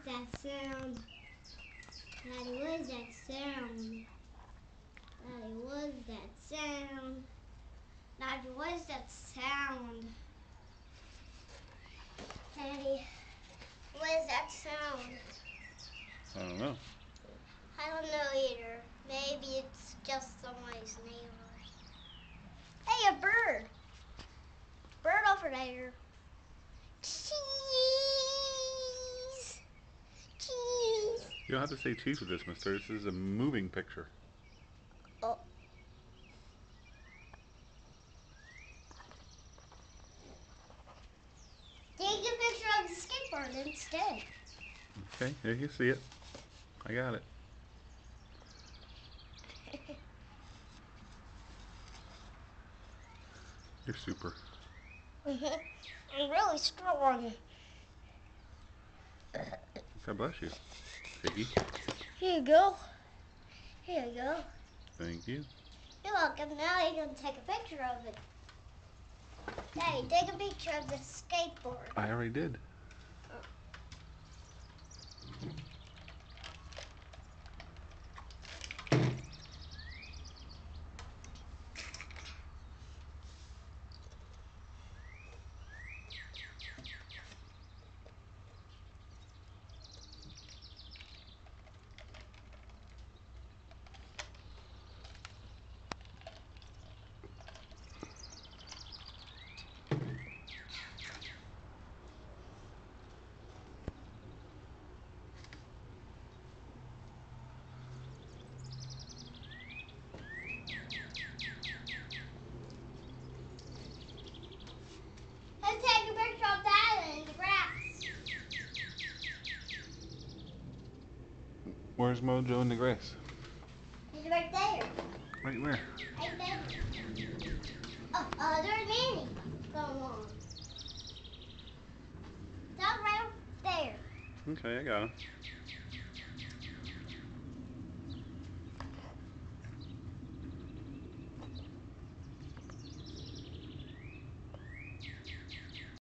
that sound? Daddy, what is that sound? Daddy, what is that sound? Daddy, what is that sound? Daddy, what is that sound? I don't know. I don't know either. Maybe it's just somebody's neighbors. Hey, a bird! Bird over there. Cheese! Cheese! You don't have to say cheese with this, mister. This is a moving picture. Oh. Take a picture of the skateboard instead. Okay, here you see it. I got it. You're super. I'm really strong. God bless you, Piggy. Here you go. Here you go. Thank you. You're welcome. Now you can take a picture of it. Daddy, take a picture of the skateboard. I already did. Let's take a picture of that in the grass. Where's Mojo in the grass? He's right there. Right where? Right there. Oh, there's Manny going on. Down right there. Okay, I got him.